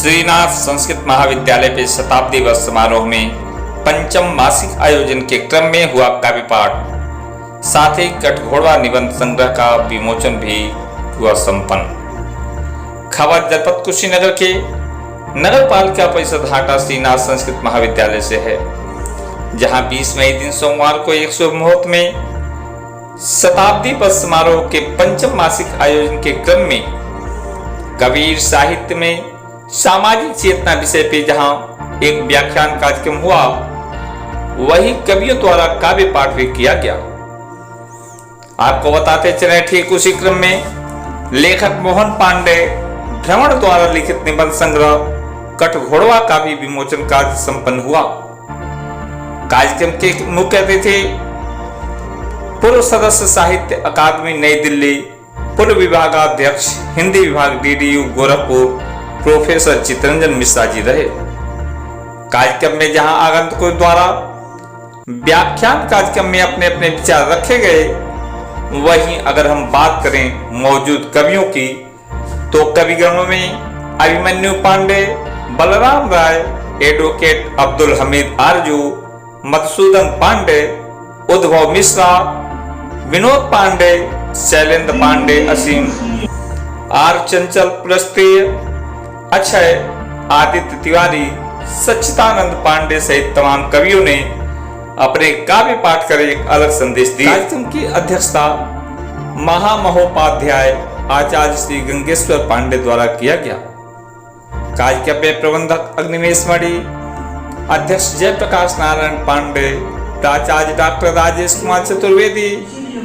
श्रीनाथ संस्कृत महाविद्यालय के शताब्दी वर्ष समारोह में पंचम मासिक आयोजन के क्रम में हुआ काव्य पाठ, साथ ही कठघोड़वा निबंध संग्रह का विमोचन भी हुआ संपन्न। खबर जनपद कुशीनगर के नगर पालिका परिषद हाटा श्रीनाथ संस्कृत महाविद्यालय से है, जहां 20 मई दिन सोमवार को एक शुभ मुहूर्त में शताब्दी वर्ष समारोह के पंचम मासिक आयोजन के क्रम में कबीर साहित्य में सामाजिक चेतना विषय पे जहां एक व्याख्यान कार्यक्रम हुआ, वही कवियों द्वारा काव्य पाठ भी किया गया। आपको बताते चले, ठीक उसी क्रम में लेखक मोहन पांडे भ्रमण द्वारा लिखित निबंध संग्रह कठघोड़वा का भी विमोचन कार्य संपन्न हुआ। कार्यक्रम के मुख्य अतिथि पूर्व सदस्य साहित्य अकादमी नई दिल्ली, पूर्व विभागाध्यक्ष हिंदी विभाग DDU गोरखपुर प्रोफेसर चितरंजन मिश्रा जी रहे। कार्यक्रम में जहां आगंतुकों द्वारा व्याख्यान कार्यक्रम में अपने अपने विचार रखे गए, वहीं अगर हम बात करें मौजूद कवियों की, तो कविगणों में अभिमन्यु पांडे, बलराम राय, एडवोकेट अब्दुल हमीद आरजू, मधुसूदन पांडे, उद्भव मिश्रा, विनोद पांडे, शैलेंद्र पांडे, असीम आर चंचल पुलस्त्य, अक्षय, आदित्य तिवारी, सच्चिदानंद पांडे सहित तमाम कवियों ने अपने काव्य पाठ कर एक अलग संदेश दिया। कार्यक्रम की अध्यक्षता महामहोपाध्याय आचार्य श्री गंगेश्वर पांडे द्वारा किया गया। कार्यक्रम में प्रबंधक अग्निवेश मणि, अध्यक्ष जयप्रकाश नारायण पांडे, प्राचार्य डॉक्टर राजेश कुमार चतुर्वेदी,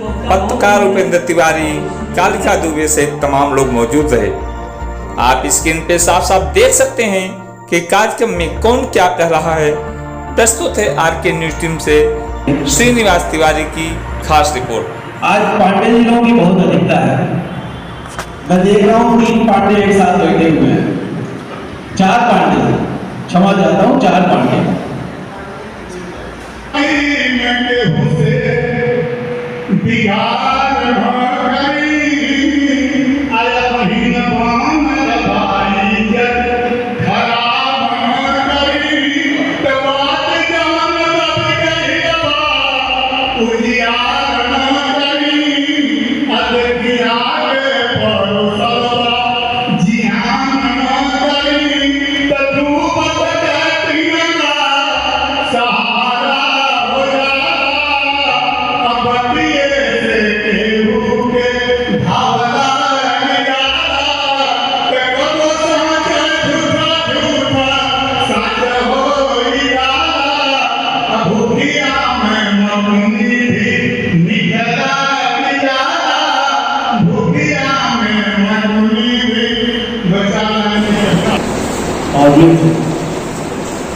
पत्रकार उपेंद्र तिवारी, कालिका दुबे सहित तमाम लोग मौजूद रहे। आप स्क्रीन पे साफ साफ देख सकते हैं कि कार्यक्रम में कौन क्या कह रहा है। प्रस्तुत है RK न्यूज टीम से श्रीनिवास तिवारी की खास रिपोर्ट। आज पांडे जी लोगों की बहुत अधिकता है। मैं देख रहा हूँ 3 पांडे एक साथ बैठे हुए हैं। 4 पांडे, क्षमा चाहता हूँ, 4 पांडे।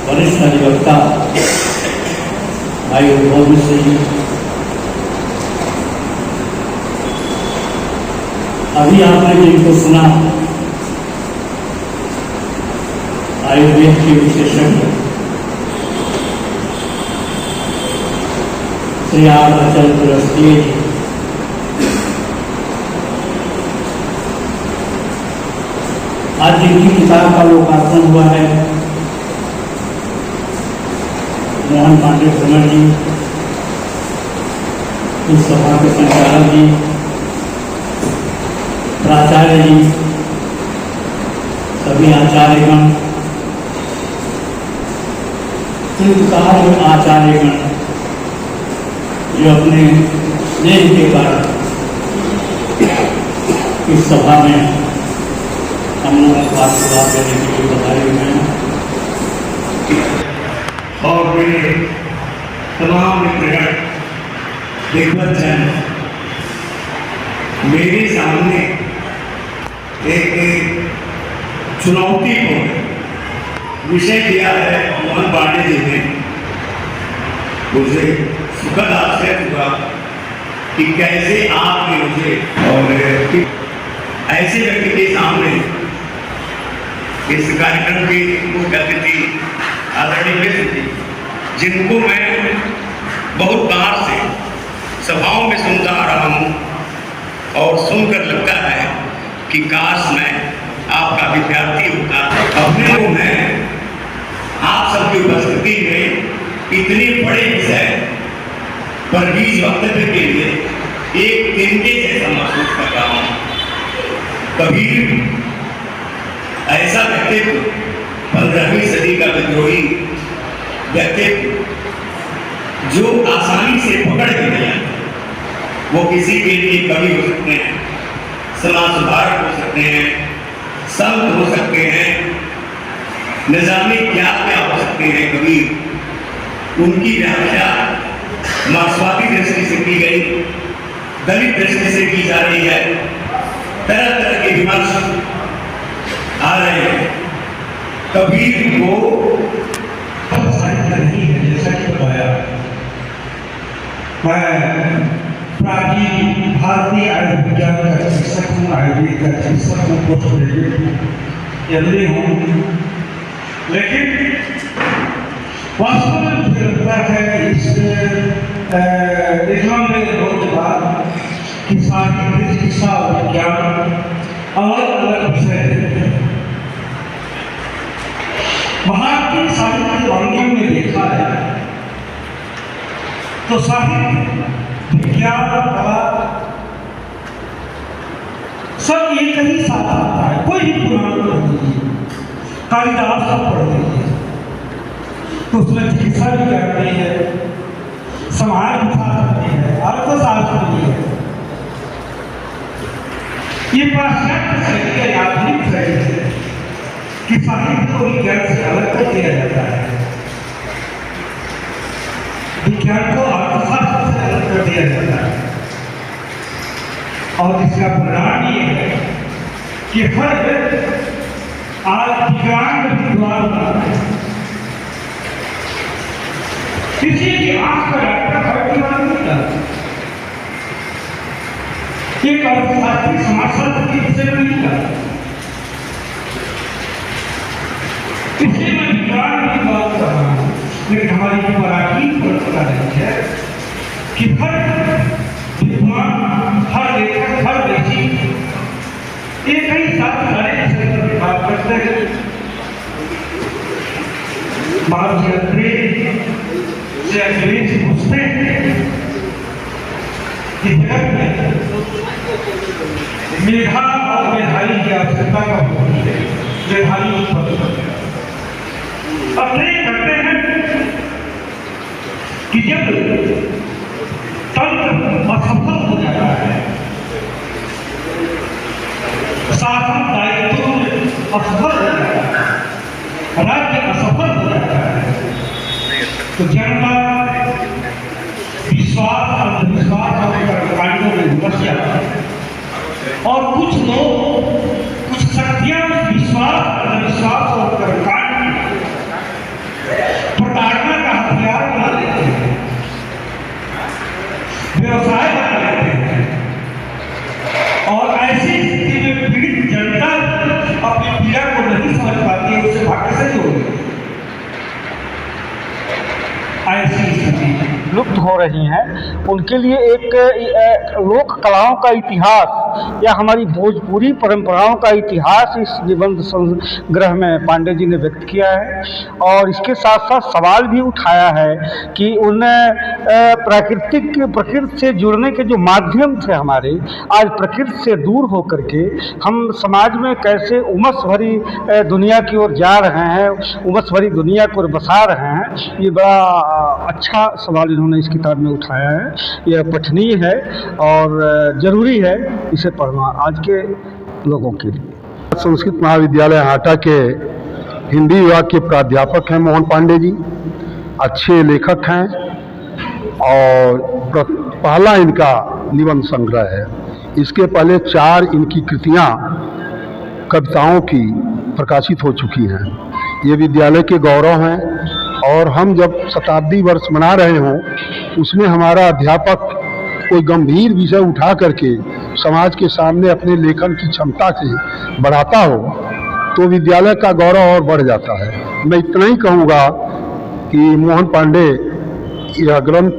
वरिष्ठ अधिवक्ता भाई उद्भव मिश्रा जी, अभी आपने जिनको सुना आयुर्वेद के विशेषज्ञ श्री आर अचल पुलस्त्य, आज जिनकी किताब का लोकार्पण हुआ है, मोहन पांडे भ्रमण जी, इस सभा के संचालक जी, प्राचार्य जी, सभी आचार्यगण, आचार्यगण जो अपने स्नेह के कारण इस सभा में हम लोगों को आशीर्वाद देने के लिए बताए हुए हैं। और मेरे तमाम मित्रगण, दिग्गज जन, मेरे सामने एक चुनौतीपूर्ण विषय दिया है मोहन पांडे जी ने। मुझे सुखद आश्चर्य हुआ कि कैसे आपने मुझे और ऐसे व्यक्ति के सामने इस कार्यक्रम की मुख्य अतिथि आदरणीय, जिनको मैं बहुत बार से सभाओं में सुनता आ रहा हूँ और सुनकर लगता है कि काश मैं आपका विद्यार्थी होता। अपने इतने बड़े विषय पर 20 वक्तव्य के लिए एक तिनके जैसा महसूस कर रहा हूं। कबीर ऐसा व्यक्तित्व 15वीं सदी का विद्रोही व्यक्तित्व जो आसानी से पकड़ के नहीं आता। वो किसी के लिए कवि हो सकते हैं, समाज सुधारक हो सकते हैं, संत हो सकते हैं, निजामी क्या हो सकते हैं। कबीर उनकी व्याख्या मार्क्सवादी दृष्टि से की गई, दलित दृष्टि से की जा रही है, तरह तरह के विमर्श आ रहे हैं। कबीर को साहित्य नहीं है, जैसा कि बताया। मैं प्राचीन भारतीय आयुर्विज्ञान का चिकित्सक हूँ, आयुर्वेद का चिकित्सक हूँ, पोस्ट ग्रेजुएट हूँ, एमडी हूँ, लेकिन वास्तव में मुझे लगता है इस इस्लामिक दौर के बाद कि साहित्य, चिकित्सा और विज्ञान अलग अलग विषय हैं। भारतीय साहित्य वांग्मय में देखा है तो साहित्य, विज्ञान, कला सब एक ही साथ आता है। कोई भी पुराण पढ़ लीजिए, कालिदास का पढ़ लीजिए तो उसमें चिकित्सा भी करती है, समाज भी है, अर्थशास्त्र भी है। ये पाश्चात्य शैली है, आधुनिक शैली है कि साहित्य को विज्ञान से अलग कर दिया जाता है, विज्ञान को अर्थशास्त्र से अलग कर दिया जाता है। और इसका परिणाम ये है कि हर आज विज्ञान विद्वान बना है। किसी की आंख का डॉक्टर हर विद्वान नहीं था। एक अर्थशास्त्री समाजशास्त्र के विषय में नहीं था, इसलिए मैं विज्ञान की बात कर रहा हूँ। लेकिन हमारी प्राचीन परंपरा रही है कि हर विद्वान, हर लेखक, हर व्यक्ति एक ही साथ सारे विषय पर बात करते हैं। बात से अंग्रेज पूछते हैं कि जगत में मेधा और मेधावी की आवश्यकता का होती है, मेधावी उत्पन्न करते हैं। अब तय करते हैं कि जब तंत्र असफल हो जाता है, शासन दायित्व में असफल हो जाता है, राज्य असफल हो जाता है, तो जनता विश्वास, अंधविश्वास और कर्मकांडों में घुस जाता है। और कुछ लोग, कुछ शक्तियां उस विश्वास, अंधविश्वास और कर्मकांड प्रताड़ना का हथियार बना लेते हैं, व्यवसाय बना लेते हैं। और ऐसी स्थिति में पीड़ित जनता अपनी पीड़ा को नहीं समझ पाती है, उससे भाग्य से जोड़ती है। ऐसी स्थिति लुप्त हो रही हैं, उनके लिए एक लोक कलाओं का इतिहास या हमारी भोजपुरी परंपराओं का इतिहास इस निबंध संग्रह में पांडे जी ने व्यक्त किया है। और इसके साथ साथ सवाल भी उठाया है कि उन प्रकृति से जुड़ने के जो माध्यम थे हमारे, आज प्रकृति से दूर होकर के हम समाज में कैसे उमस भरी दुनिया की ओर जा रहे हैं, उमस भरी दुनिया को बसा रहे हैं। ये बड़ा अच्छा सवाल इन्होंने इस किताब में उठाया है। यह पठनीय है और ज़रूरी है इसे पढ़ना आज के लोगों के लिए। संस्कृत महाविद्यालय हाटा के हिंदी विभाग के प्राध्यापक हैं मोहन पांडे जी, अच्छे लेखक हैं और पहला इनका निबंध संग्रह है। इसके पहले 4 इनकी कृतियाँ कविताओं की प्रकाशित हो चुकी हैं। ये विद्यालय के गौरव हैं और हम जब शताब्दी वर्ष मना रहे हों उसमें हमारा अध्यापक कोई गंभीर विषय उठा करके समाज के सामने अपने लेखन की क्षमता से बढ़ाता हो तो विद्यालय का गौरव और बढ़ जाता है। मैं इतना ही कहूँगा कि मोहन पांडे यह ग्रंथ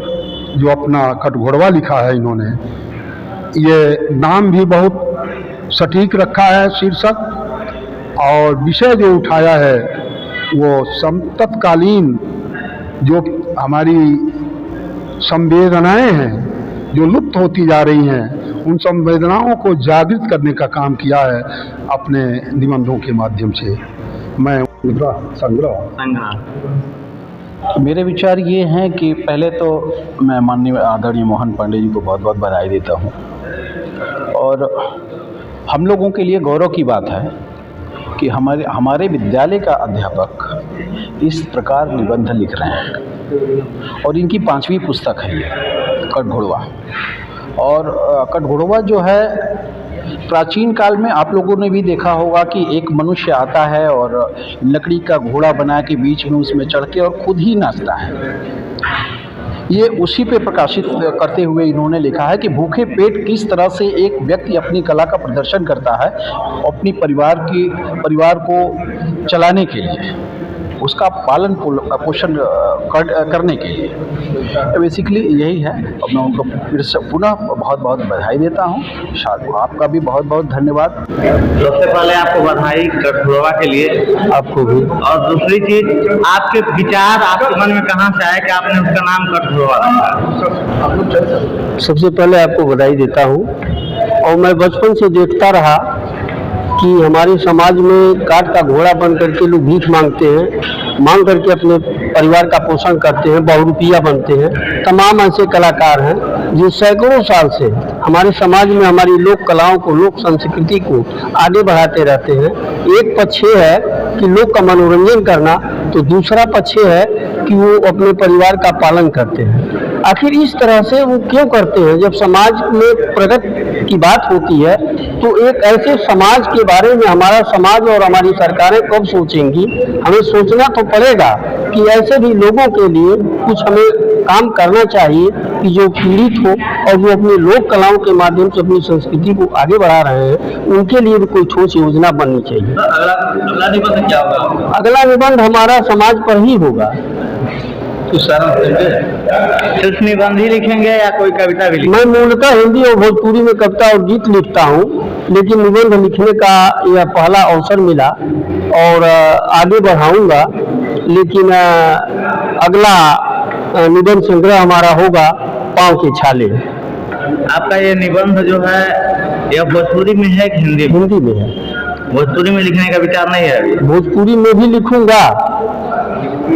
जो अपना कटघोड़वा लिखा है इन्होंने, ये नाम भी बहुत सटीक रखा है शीर्षक, और विषय जो उठाया है वो तत्कालीन जो हमारी संवेदनाएं हैं जो लुप्त होती जा रही हैं, उन संवेदनाओं को जागृत करने का काम किया है अपने निबंधों के माध्यम से। मैं संग्रह मेरे विचार ये हैं कि पहले तो मैं माननीय आदरणीय मोहन पांडे जी को बहुत बहुत बधाई देता हूँ, और हम लोगों के लिए गौरव की बात है कि हमारे विद्यालय का अध्यापक इस प्रकार निबंध लिख रहे हैं, और इनकी 5वीं पुस्तक है ये कठघोड़वा। और कठघोड़वा जो है, प्राचीन काल में आप लोगों ने भी देखा होगा कि एक मनुष्य आता है और लकड़ी का घोड़ा बना के बीच में उसमें चढ़ के और खुद ही नाचता है। ये उसी पे प्रकाशित करते हुए इन्होंने लिखा है कि भूखे पेट किस तरह से एक व्यक्ति अपनी कला का प्रदर्शन करता है अपनी परिवार को चलाने के लिए, उसका पालन पोषण करने के लिए। बेसिकली यही है। अब मैं उनको फिर से पुनः बहुत बहुत बधाई देता हूँ। आपका भी बहुत बहुत धन्यवाद। सबसे पहले आपको बधाई कठघोड़वा के लिए, आपको भी। और दूसरी चीज, आपके विचार आपके मन में कहाँ से आया कि आपने उसका नाम कठघोड़वा रखा? सबसे पहले आपको बधाई देता हूँ। और मैं बचपन से देखता रहा कि हमारे समाज में काठ का घोड़ा बन करके लोग भीख मांगते हैं, मांग करके अपने परिवार का पोषण करते हैं, बहुरूपिया बनते हैं। तमाम ऐसे कलाकार हैं जो सैकड़ों साल से हमारे समाज में हमारी लोक कलाओं को, लोक संस्कृति को आगे बढ़ाते रहते हैं। एक पक्ष है कि लोग का मनोरंजन करना, तो दूसरा पक्ष है कि वो अपने परिवार का पालन करते हैं। आखिर इस तरह से वो क्यों करते हैं? जब समाज में प्रगति की बात होती है तो एक ऐसे समाज के बारे में हमारा समाज और हमारी सरकारें कब सोचेंगी? हमें सोचना तो पड़ेगा कि ऐसे भी लोगों के लिए कुछ हमें काम करना चाहिए कि जो पीड़ित हो और जो अपनी लोक कलाओं के माध्यम से अपनी संस्कृति को आगे बढ़ा रहे हैं, उनके लिए भी कोई ठोस योजना बननी चाहिए। अगला निबंध क्या होगा? अगला निबंध हमारा समाज पर ही होगा। सिर्फ निबंध ही लिखेंगे या कोई कविता भी लिखेंगे? मैं मूलतः हिंदी और भोजपुरी में कविता और गीत लिखता हूँ, लेकिन निबंध लिखने का यह पहला अवसर मिला और आगे बढ़ाऊंगा। लेकिन अगला निबंध संग्रह हमारा होगा पाँव के छाले। आपका ये निबंध जो है यह भोजपुरी में है कि हिंदी में? हिंदी में है। भोजपुरी में लिखने का विचार नहीं है अभी? भोजपुरी में भी लिखूंगा,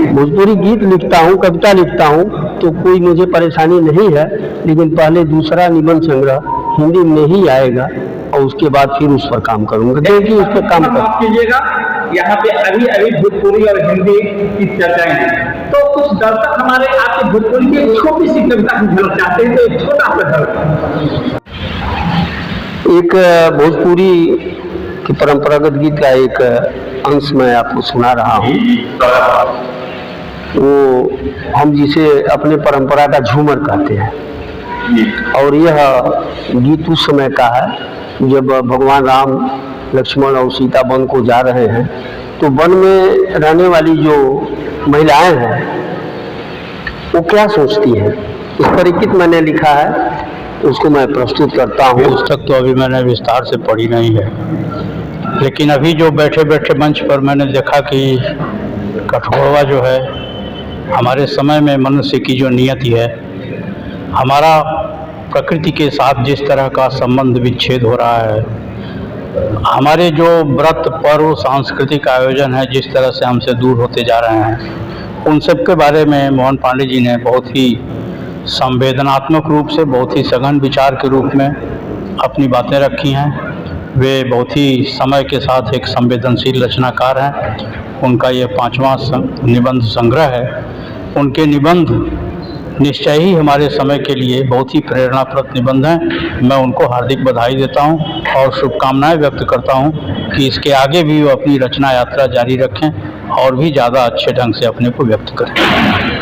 भोजपुरी गीत लिखता हूँ, कविता लिखता हूँ, तो कोई मुझे परेशानी नहीं है। लेकिन पहले दूसरा निबंध संग्रह हिंदी में ही आएगा और उसके बाद फिर उस पर काम करूँगा। देखिए उस पर काम कीजिएगा। यहाँ पे अभी भोजपुरी और हिंदी की चर्चाएं हैं, तो कुछ दर्शक हमारे आपके भोजपुरी की एक छोटी सी कविता की झलक चाहते हैं, तो एक छोटा सा झलक। एक भोजपुरी की परंपरागत गीत का एक अंश मैं आपको सुना रहा हूँ। वो हम जिसे अपने परंपरा का झूमर कहते हैं, और यह गीत उस समय का है जब भगवान राम, लक्ष्मण और सीता वन को जा रहे हैं। तो वन में रहने वाली जो महिलाएं हैं वो क्या सोचती हैं, इस पर एक गीत मैंने लिखा है, उसको मैं प्रस्तुत करता हूँ। पुस्तक तो अभी मैंने विस्तार से पढ़ी नहीं है, लेकिन अभी जो बैठे बैठे मंच पर मैंने देखा कि कठघोड़वा जो है, हमारे समय में मनुष्य की जो नियति है, हमारा प्रकृति के साथ जिस तरह का संबंध विच्छेद हो रहा है, हमारे जो व्रत पर्व सांस्कृतिक आयोजन है जिस तरह से हमसे दूर होते जा रहे हैं, उन सब के बारे में मोहन पांडे जी ने बहुत ही संवेदनात्मक रूप से, बहुत ही सघन विचार के रूप में अपनी बातें रखी हैं। वे बहुत ही समय के साथ एक संवेदनशील रचनाकार हैं। उनका ये 5वां निबंध संग्रह है। उनके निबंध निश्चय ही हमारे समय के लिए बहुत ही प्रेरणाप्रद निबंध हैं। मैं उनको हार्दिक बधाई देता हूं और शुभकामनाएं व्यक्त करता हूं कि इसके आगे भी वो अपनी रचना यात्रा जारी रखें और भी ज़्यादा अच्छे ढंग से अपने को व्यक्त करें।